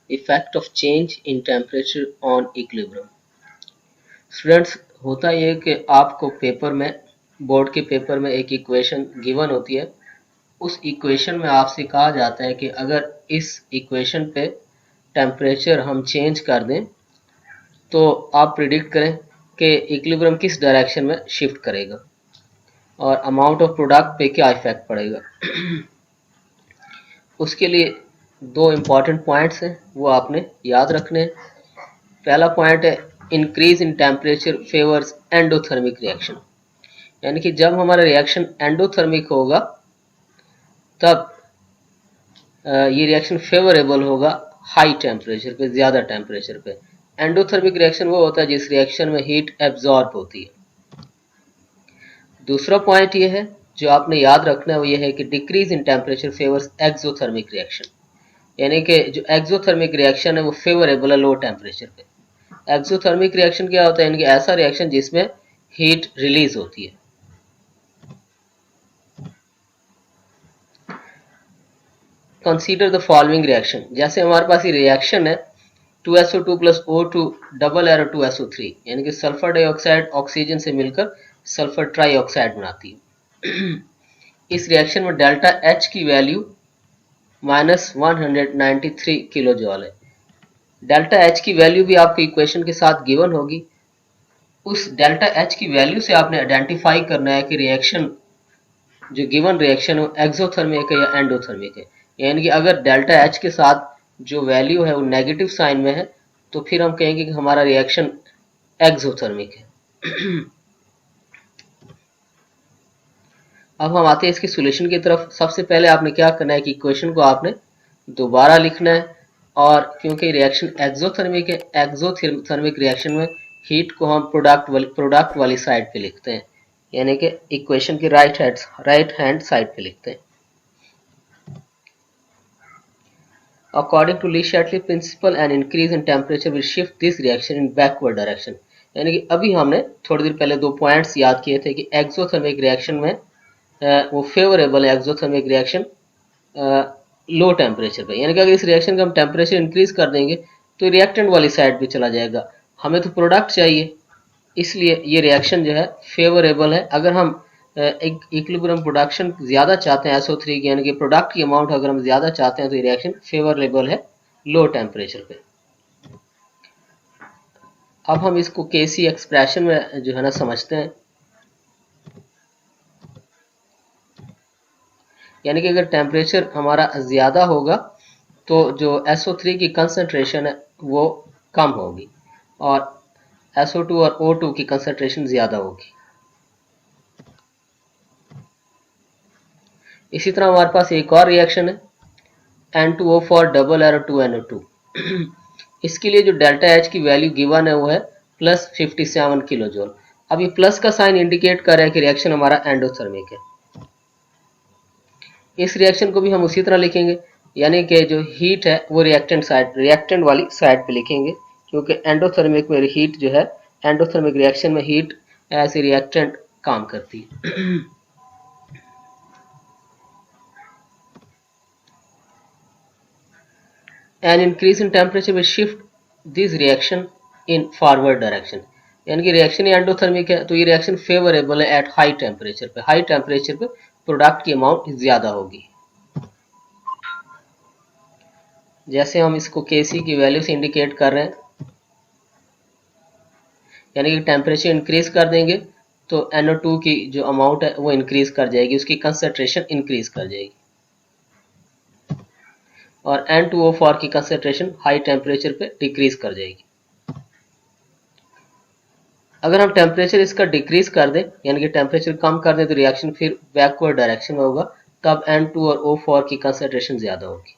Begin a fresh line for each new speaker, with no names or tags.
Effect of change in temperature on equilibrium. Students, होता ये कि आपको पेपर में, बोर्ड के पेपर में एक इक्वेशन गिवन होती है। उस इक्वेशन में आपसे कहा जाता है कि अगर इस इक्वेशन पे टेम्परेचर हम चेंज कर दें तो आप प्रिडिक्ट करें कि इक्विलिब्रियम किस डायरेक्शन में शिफ्ट करेगा और अमाउंट ऑफ प्रोडक्ट पे क्या इफेक्ट पड़ेगा। उसके लिए दो इम्पॉर्टेंट पॉइंट्स हैं, वो आपने याद रखने हैं। पहला पॉइंट है increase in temperature favours endothermic reaction, यानी कि जब हमारा रिएक्शन एंडोथर्मिक होगा तब ये रिएक्शन फेवरेबल होगा हाई टेम्परेचर पे, ज़्यादा टेम्परेचर पे। एंडोथर्मिक रिएक्शन वो होता है जिस रिएक्शन में हीट एब्जॉर्ब होती है। दूसरा पॉइंट ये है जो आपने याद रखना है, वो ये है कि decrease in temperature favours exothermic reaction, यानी कि जो एक्सोथर्मिक रिएक्शन है वो फेवरेबल है लो टेम्परेचर पे। एक्सोथर्मिक रिएक्शन क्या होता है, यानी कि ऐसा रिएक्शन जिसमें हीट रिलीज होती है। कंसीडर द फॉलोइंग रिएक्शन, जैसे हमारे पास ये रिएक्शन है 2SO2 plus O2 double arrow 2SO3, यानी कि सल्फर डाइऑक्साइड ऑक्सीजन से मिलकर सल्फर ट्राइऑक्साइड बनाती है। इस रिएक्शन में डेल्टा H की वैल्यू -193 किलो जॉल है। डेल्टा H की वैल्यू भी आपको इक्वेशन के साथ गिवन होगी। उस डेल्टा H की वैल्यू से आपने आइडेंटिफाई करना है कि रिएक्शन, जो गिवन रिएक्शन है एक्सोथर्मिक है या एंडोथर्मिक है। यानी कि अगर डेल्टा H के साथ जो वैल्यू है वो नेगेटिव साइन में है तो फिर हम कहेंगे कि हमारा रिएक्शन एक्सोथर्मिक है। अब हम आते हैं इसके सॉल्यूशन की तरफ। सबसे पहले आपने क्या करना है कि इक्वेशन को आपने दोबारा लिखना है, और क्योंकि रिएक्शन एक्सोथर्मिक है, एक्सोथर्मिक रिएक्शन में हीट को हम प्रोडक्ट वाली साइड पे लिखते हैं, यानी कि इक्वेशन की राइट हैंड साइड पे लिखते हैं। According to Le Chatelier principle an increase in temperature will shift this reaction in backward direction, यानी कि अभी हमने थोड़ी देर पहले दो पॉइंट्स याद किए थे कि एक्सोथर्मिक रिएक्शन में वो फेवरेबल है एक्सोथर्मिक रिएक्शन लो टेम्परेचर पे, यानी कि अगर इस रिएक्शन का हम टेम्परेचर इंक्रीज कर देंगे तो रिएक्टेंट वाली साइड पे चला जाएगा। हमें तो प्रोडक्ट चाहिए, इसलिए ये रिएक्शन जो है फेवरेबल है। अगर हम एक इक्विलिब्रियम प्रोडक्शन ज़्यादा चाहते हैं SO3 की, यानी कि प्रोडक्ट की अमाउंट अगर हम ज़्यादा चाहते हैं तो ये रिएक्शन फेवरेबल है लो टेम्परेचर पे। अब हम इसको केसी एक्सप्रेशन में जो है ना समझते हैं, यानी कि अगर टेम्परेचर हमारा ज़्यादा होगा तो जो SO3 की कंसंट्रेशन है वो कम होगी और SO2 और O2 की कंसंट्रेशन ज़्यादा होगी। इसी तरह हमारे पास एक और रिएक्शन है N2O4 डबल एरो 2NO2। इसके लिए जो डेल्टा H की वैल्यू गिवन है वो है +57 किलो जूल। अब ये प्लस का साइन इंडिकेट कर रहा है कि रिएक्शन हमारा एंडोथर्मिक है। इस रिएक्शन को भी हम उसी तरह लिखेंगे, यानी कि जो हीट है वो रिएक्टेंट वाली साइड पे लिखेंगे, क्योंकि एंडोथर्मिक में हीट जो है, एंडोथर्मिक रिएक्शन में हीट एज ए रिएक्टेंट काम करती है। An increase in temperature will shift this reaction in forward direction, यानी कि रिएक्शन एंडोथर्मिक है तो ये रिएक्शन फेवरेबल है एट हाई टेम्परेचर पे। हाई टेम्परेचर पे प्रोडक्ट की अमाउंट ज़्यादा होगी। जैसे हम इसको Kc की वैल्यू से इंडिकेट कर रहे हैं, यानी कि टेम्परेचर इंक्रीज कर देंगे तो NO2 की जो अमाउंट है वो इंक्रीज कर जाएगी, उसकी कंसंट्रेशन इंक्रीज कर जाएगी, और N2O4 की कंसंट्रेशन हाई टेम्परेचर पे डिक्रीज कर जाएगी। अगर हम टेम्परेचर इसका डिक्रीज कर दें, यानी कि टेम्परेचर कम कर दें, तो रिएक्शन फिर बैकवर्ड डायरेक्शन में होगा, तब N2 और O4 की कंसंट्रेशन ज़्यादा होगी।